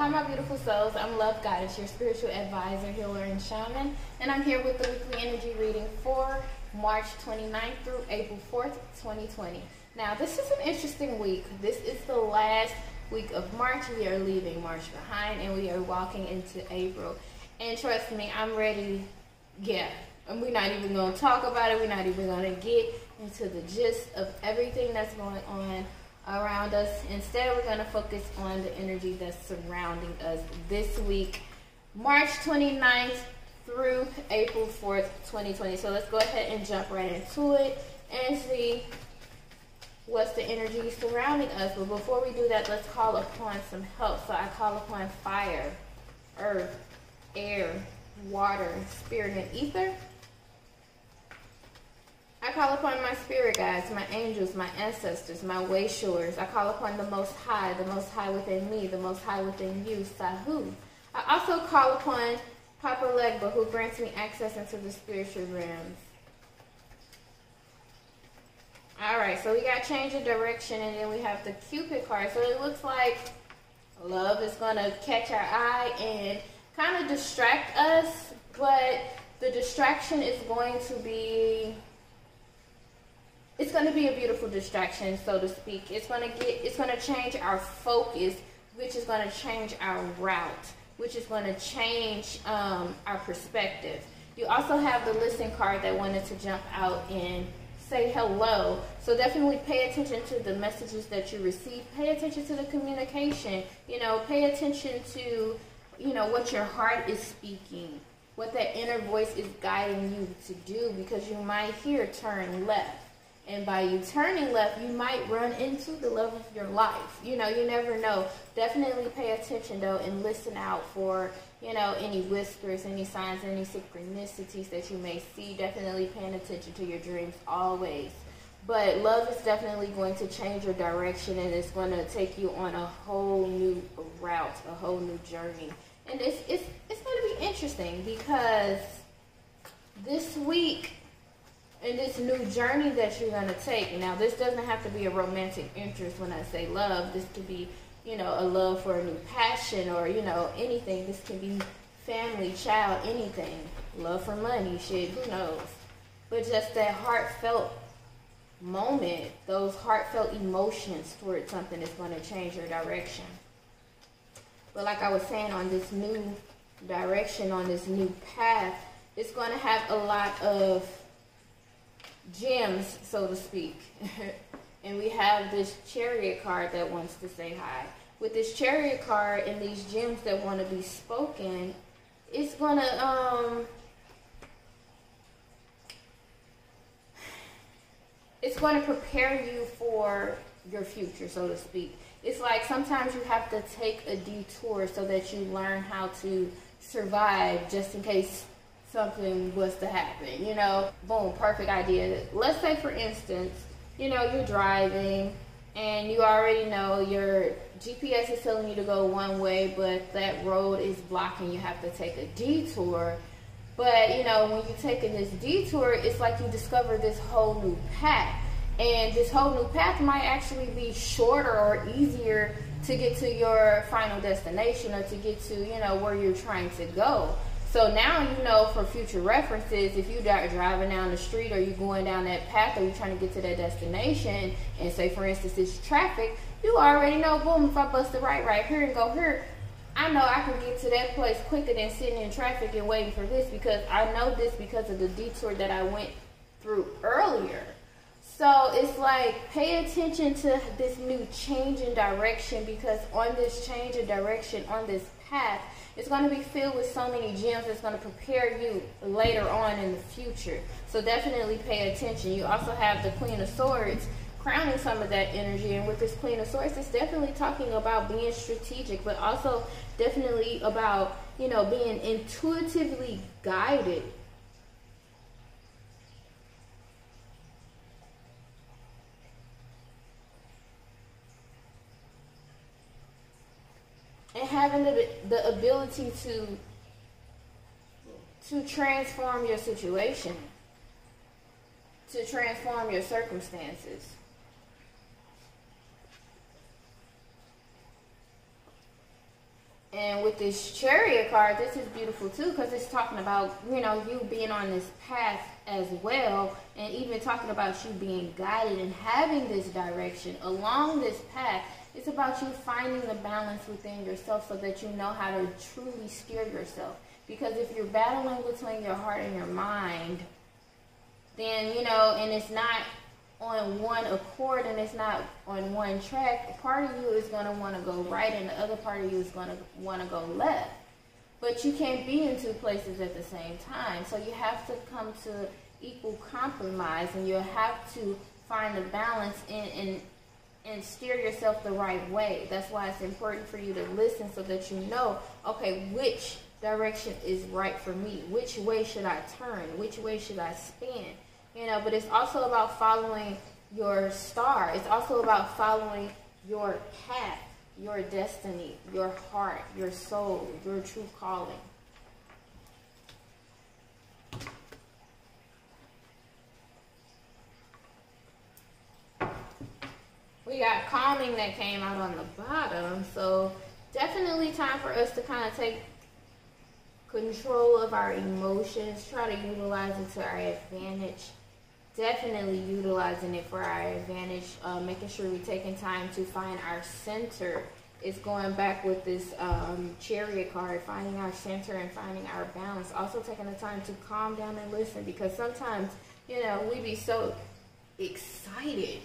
Aloha, my beautiful souls. I'm Love Goddess, your spiritual advisor, healer, and shaman. And I'm here with the weekly energy reading for March 29th through April 4th, 2020. Now, this is an interesting week. This is the last week of March. We are leaving March behind, and we are walking into April. And trust me, I'm ready. Yeah, and we're not even going to talk about it. We're not even going to get into the gist of everything that's going on around us. Instead, we're going to focus on the energy that's surrounding us this week, March 29th through April 4th, 2020. So let's go ahead and jump right into it and see what's the energy surrounding us. But before we do that, let's call upon some help. So I call upon fire, earth, air, water, spirit, and ether. I call upon my spirit guides, my angels, my ancestors, my way showers. I call upon the Most High within me, the Most High within you, Sahu. I also call upon Papa Legba, who grants me access into the spiritual realms. Alright, so we got change of direction, and then we have the Cupid card. So it looks like love is going to catch our eye and kind of distract us, but the distraction is going to be... it's going to be a beautiful distraction, so to speak. It's going to change our focus, which is going to change our route, which is going to change our perspective. You also have the listen card that wanted to jump out and say hello. So definitely pay attention to the messages that you receive. Pay attention to the communication. Pay attention to, what your heart is speaking, what that inner voice is guiding you to do, because you might hear turn left. And by you turning left, you might run into the love of your life. You never know. Definitely pay attention, though, and listen out for, any whispers, any signs, any synchronicities that you may see. Definitely paying attention to your dreams always. But love is definitely going to change your direction, and it's going to take you on a whole new route, a whole new journey. And it's going to be interesting, because this week, and this new journey that you're going to take. Now, this doesn't have to be a romantic interest when I say love. This could be, a love for a new passion, or, anything. This can be family, child, anything. Love for money, shit, who knows. But just that heartfelt moment, those heartfelt emotions towards something is going to change your direction. But like I was saying, on this new direction, on this new path, it's going to have a lot of gems, so to speak. And we have this Chariot card that wants to say hi. With this Chariot card and these gems that want to be spoken, it's gonna prepare you for your future, so to speak. It's like sometimes you have to take a detour so that you learn how to survive, just in case something was to happen, boom, perfect idea. Let's say, for instance, you're driving and you already know your GPS is telling you to go one way, but that road is blocking. You have to take a detour. But, when you're taking this detour, it's like you discover this whole new path. And this whole new path might actually be shorter or easier to get to your final destination, or to get to, where you're trying to go. So now, for future references, if you're driving down the street, or you're going down that path, or you're trying to get to that destination, and say, for instance, it's traffic, you already know, boom, if I bust the right here and go here, I know I can get to that place quicker than sitting in traffic and waiting for this, because I know this because of the detour that I went through earlier. So it's like, pay attention to this new change in direction, because on this change of direction, on this path, it's going to be filled with so many gems that's going to prepare you later on in the future. So definitely pay attention. You also have the Queen of Swords crowning some of that energy. And with this Queen of Swords, it's definitely talking about being strategic, but also definitely about, being intuitively guided. And having the ability to transform your situation, to transform your circumstances. And with this Chariot card, this is beautiful too, because it's talking about, you know, you being on this path as well, and even talking about you being guided and having this direction along this path. It's about you finding the balance within yourself so that you know how to truly steer yourself. Because if you're battling between your heart and your mind, then, you know, and it's not on one accord and it's not on one track, part of you is going to want to go right and the other part of you is going to want to go left. But you can't be in two places at the same time. So you have to come to equal compromise, and you have to find the balance and steer yourself the right way. That's why it's important for you to listen so that you know, okay, which direction is right for me? Which way should I turn? Which way should I spin? You know, but it's also about following your star. It's also about following your path, your destiny, your heart, your soul, your true calling. We got calming that came out on the bottom. So definitely time for us to kind of take control of our emotions, try to utilize it to our advantage. Definitely utilizing it for our advantage, making sure we're taking time to find our center. It's going back with this Chariot card, finding our center and finding our balance. Also taking the time to calm down and listen, because sometimes, you know, we be so excited,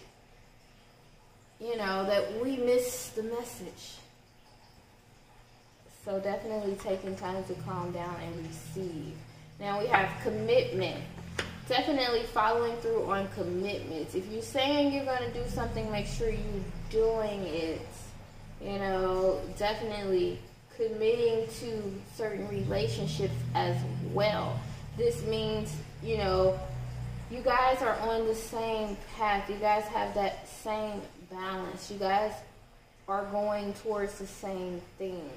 you know, that we miss the message. So definitely taking time to calm down and receive. Now we have commitment. Definitely following through on commitments. If you're saying you're going to do something, make sure you're doing it. You know, definitely committing to certain relationships as well. This means, you know, you guys are on the same path. You guys have that same balance. You guys are going towards the same things.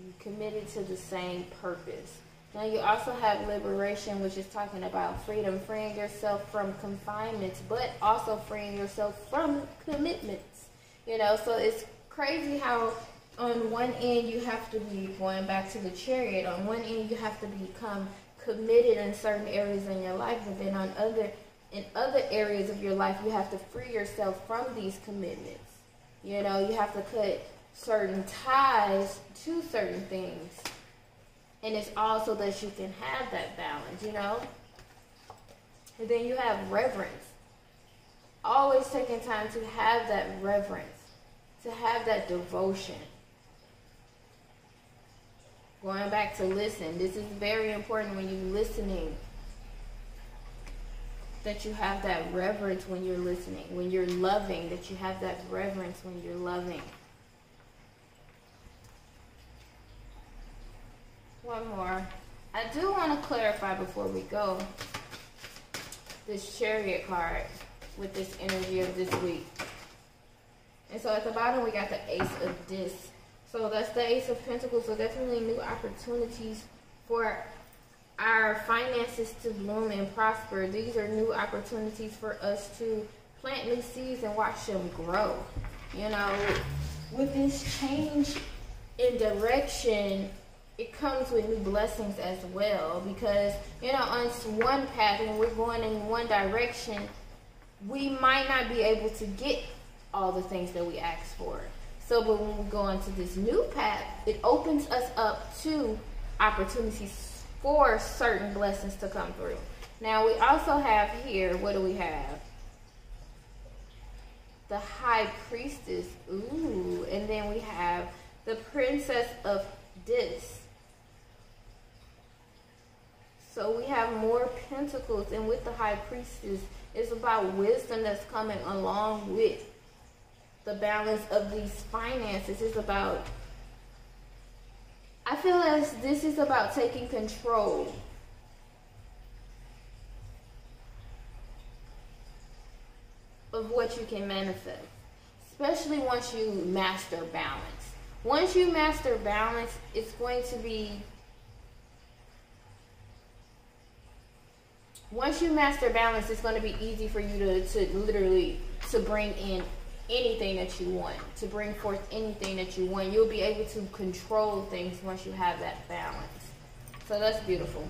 You committed to the same purpose. Now you also have liberation, which is talking about freedom, freeing yourself from confinements, but also freeing yourself from commitments. You know, so it's crazy how on one end you have to be, going back to the Chariot, on one end you have to become committed in certain areas in your life, but then in other areas of your life you have to free yourself from these commitments. You know, you have to cut certain ties to certain things. And it's also that you can have that balance, you know. And then you have reverence. Always taking time to have that reverence, to have that devotion. Going back to listen. This is very important when you're listening, that you have that reverence when you're listening. When you're loving, that you have that reverence when you're loving. One more. I do want to clarify before we go this Chariot card with this energy of this week. And so at the bottom we got the Ace of Discs. So that's the Ace of Pentacles. So definitely new opportunities for our finances to bloom and prosper. These are new opportunities for us to plant new seeds and watch them grow. You know, with this change in direction, it comes with new blessings as well, because, you know, on one path, when we're going in one direction, we might not be able to get all the things that we asked for. So, but when we go into this new path, it opens us up to opportunities for certain blessings to come through. Now, we also have here, what do we have? The High Priestess. Ooh, and then we have the Princess of Discs. So we have more pentacles, and with the High Priestess, it's about wisdom that's coming along with the balance of these finances. It's about, I feel as this is about taking control of what you can manifest, especially once you master balance. Once you master balance, it's going to be, once you master balance, it's going to be easy for you to literally to bring in anything that you want, to bring forth anything that you want. You'll be able to control things once you have that balance. So that's beautiful.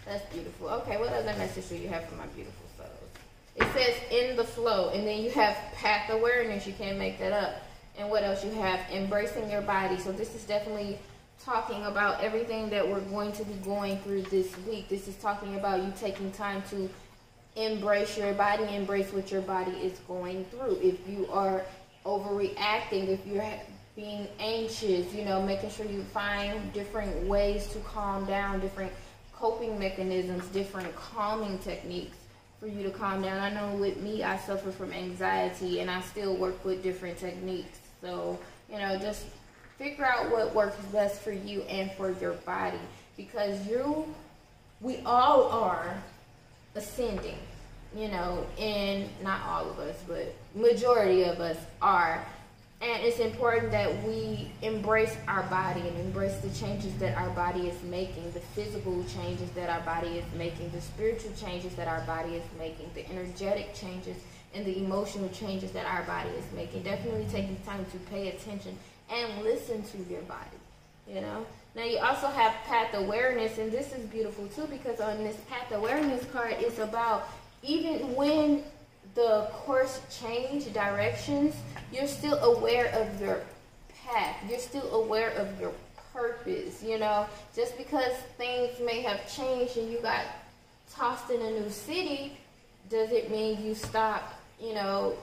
That's beautiful. Okay, what other message do you have for my beautiful souls? It says in the flow, and then you have path awareness. You can't make that up. And what else you have? Embracing your body. So this is definitely talking about everything that we're going to be going through this week. This is talking about you taking time to embrace your body, embrace what your body is going through. If you are overreacting, if you're being anxious, you know, making sure you find different ways to calm down, different coping mechanisms, different calming techniques for you to calm down. I know with me, I suffer from anxiety, and I still work with different techniques. So, you know, just figure out what works best for you and for your body, because we all are ascending, you know, and not all of us, but majority of us are. And it's important that we embrace our body and embrace the changes that our body is making, the physical changes that our body is making, the spiritual changes that our body is making, the energetic changes and the emotional changes that our body is making. Definitely taking time to pay attention and listen to your body, you know. Now you also have path awareness, and this is beautiful too, because on this path awareness card, it's about even when the course change directions, you're still aware of your path. You're still aware of your purpose, you know. Just because things may have changed and you got tossed in a new city, doesn't mean you stop, you know,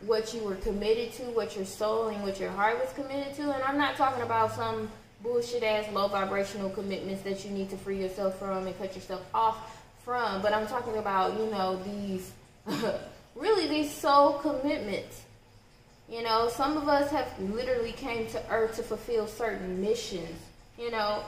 what you were committed to, what your soul and what your heart was committed to. And I'm not talking about some bullshit ass low vibrational commitments that you need to free yourself from and cut yourself off from, but I'm talking about, you know, these really these soul commitments. You know, some of us have literally came to earth to fulfill certain missions, you know.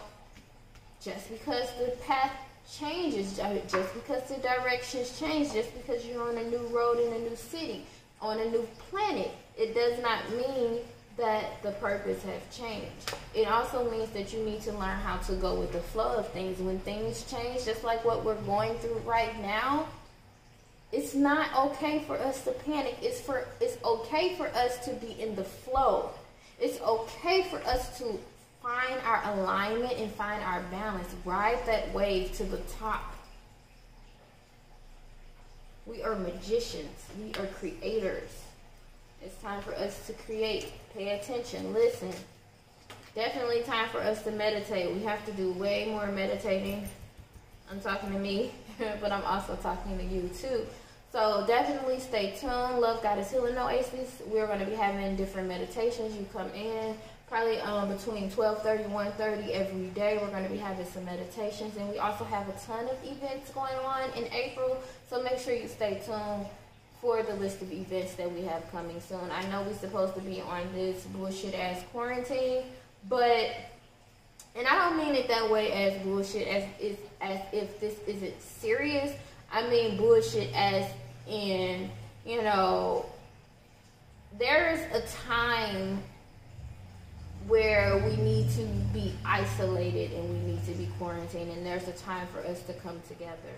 Just because the path changes, just because the directions change, just because you're on a new road in a new city, on a new planet, it does not mean that the purpose has changed. It also means that you need to learn how to go with the flow of things. When things change, just like what we're going through right now, it's not okay for us to panic. It's okay for us to be in the flow. It's okay for us to find our alignment and find our balance. Ride that wave to the top. We are magicians. We are creators. It's time for us to create. Pay attention. Listen. Definitely time for us to meditate. We have to do way more meditating. I'm talking to me, but I'm also talking to you too. So definitely stay tuned. Love God is Healing Oasis. We're going to be having different meditations. You come in probably between 12:30 and 1:30 every day. We're going to be having some meditations, and we also have a ton of events going on in April. So make sure you stay tuned for the list of events that we have coming soon. I know we're supposed to be on this bullshit ass quarantine, but, and I don't mean it that way as bullshit, as if this isn't serious. I mean bullshit as in, you know, there's a time where we need to be isolated and we need to be quarantined, and there's a time for us to come together.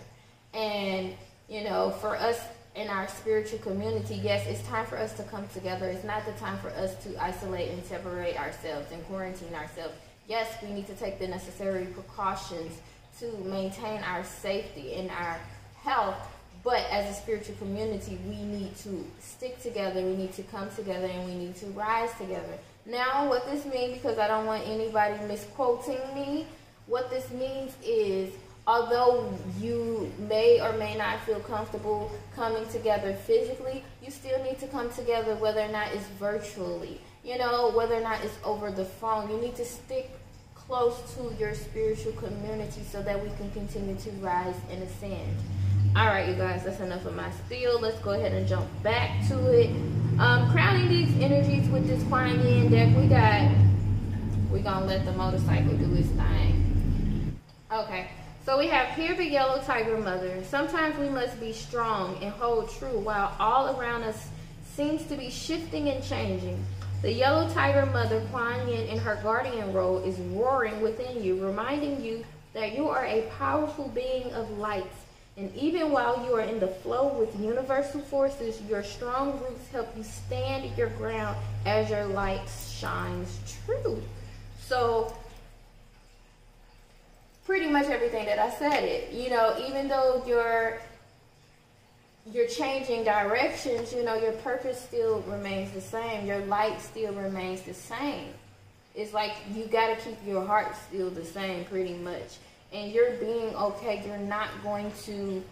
And, you know, for us in our spiritual community, yes, it's time for us to come together. It's not the time for us to isolate and separate ourselves and quarantine ourselves. Yes, we need to take the necessary precautions to maintain our safety and our health, but as a spiritual community, we need to stick together, we need to come together, and we need to rise together. Now, what this means, because I don't want anybody misquoting me, what this means is, although you may or may not feel comfortable coming together physically, you still need to come together whether or not it's virtually, you know, whether or not it's over the phone. You need to stick close to your spiritual community so that we can continue to rise and ascend. All right, you guys, that's enough of my spiel. Let's go ahead and jump back to it. Crowning these energies with this Kuan Yin deck, we're gonna let the motorcycle do its thing. Okay. So we have here the yellow tiger mother. Sometimes we must be strong and hold true while all around us seems to be shifting and changing. The yellow tiger mother, Kuan Yin, in her guardian role is roaring within you, reminding you that you are a powerful being of light And even while you are in the flow with universal forces, your strong roots help you stand your ground as your light shines true. So pretty much everything that I said it, you know, even though you're changing directions, you know, your purpose still remains the same. Your light still remains the same. It's like you got to keep your heart still the same pretty much. And you're being okay. You're not going to,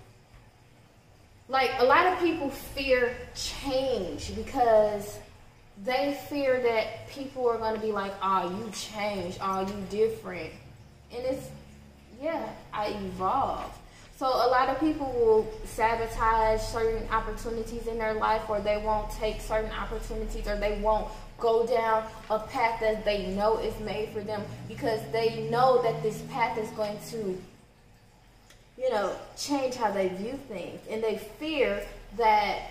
like, a lot of people fear change because they fear that people are going to be like, oh, you changed, oh, you different. And it's, yeah, I evolved. So a lot of people will sabotage certain opportunities in their life, or they won't take certain opportunities, or they won't go down a path that they know is made for them because they know that this path is going to, you know, change how they view things. And they fear that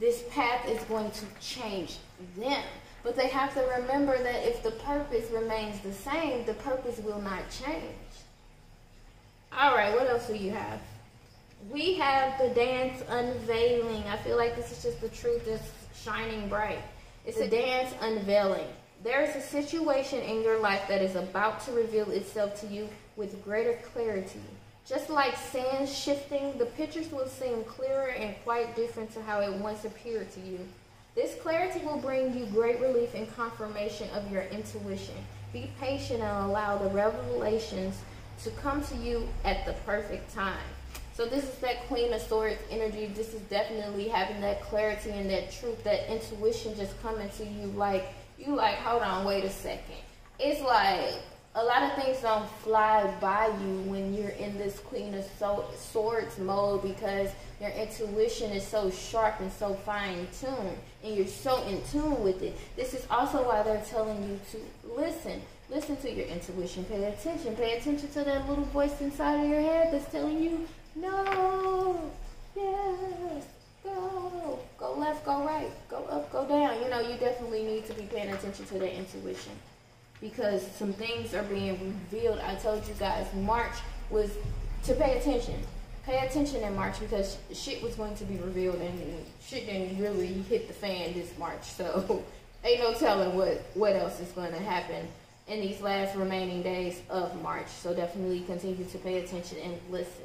this path is going to change them. But they have to remember that if the purpose remains the same, the purpose will not change. All right, what else do you have? We have the dance unveiling. I feel like this is just the truth that's shining bright. It's a dance unveiling. There is a situation in your life that is about to reveal itself to you with greater clarity. Just like sand shifting, the pictures will seem clearer and quite different to how it once appeared to you. This clarity will bring you great relief and confirmation of your intuition. Be patient and allow the revelations to come to you at the perfect time. So this is that Queen of Swords energy. This is definitely having that clarity and that truth, that intuition just coming to you like, hold on, wait a second. It's like a lot of things don't fly by you when you're in this Queen of Swords mode because your intuition is so sharp and so fine-tuned and you're so in tune with it. This is also why they're telling you to listen. Listen to your intuition. Pay attention. Pay attention to that little voice inside of your head that's telling you, no, yes, go. Go left, go right, go up, go down. You know, you definitely need to be paying attention to that intuition because some things are being revealed. I told you guys March was to pay attention. Pay attention in March because shit was going to be revealed and shit didn't really hit the fan this March. So ain't no telling what else is going to happen in these last remaining days of March. So definitely continue to pay attention and listen.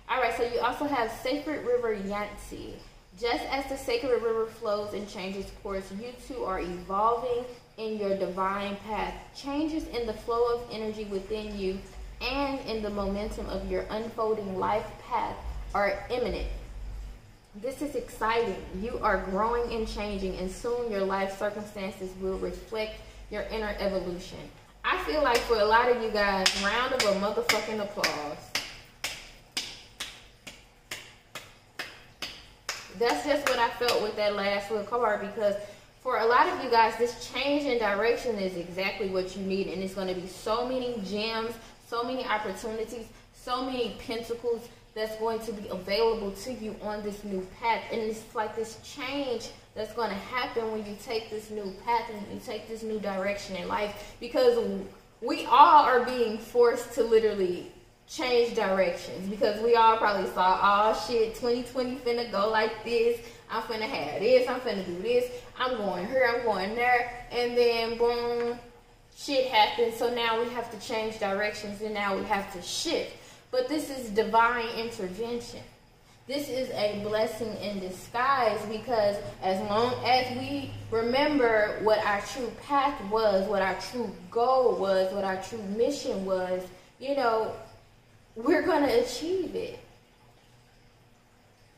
All right, so you also have Sacred River Yangtze. Just as the sacred river flows and changes course, you two are evolving in your divine path. Changes in the flow of energy within you and in the momentum of your unfolding life path are imminent. This is exciting. You are growing and changing, and soon your life circumstances will reflect your inner evolution. I feel like for a lot of you guys, round of a motherfucking applause. That's just what I felt with that last little card because for a lot of you guys, this change in direction is exactly what you need. And it's going to be so many gems, so many opportunities, so many pentacles that's going to be available to you on this new path. And it's like this change that's going to happen when you take this new path and you take this new direction in life. Because we all are being forced to literally change directions because we all probably saw, oh shit, 2020 finna go like this, I'm finna have this, I'm finna do this, I'm going here, I'm going there, and then boom, shit happens. So now we have to change directions and now we have to shift. But this is divine intervention. This is a blessing in disguise because as long as we remember what our true path was, what our true goal was, what our true mission was, you know, we're going to achieve it.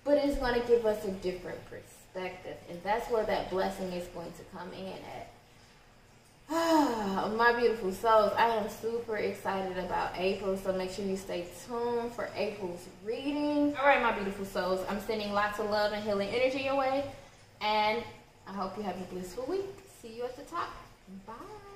But it's going to give us a different perspective. And that's where that blessing is going to come in at. My beautiful souls, I am super excited about April. So make sure you stay tuned for April's reading. All right, my beautiful souls, I'm sending lots of love and healing energy your way. And I hope you have a blissful week. See you at the top. Bye.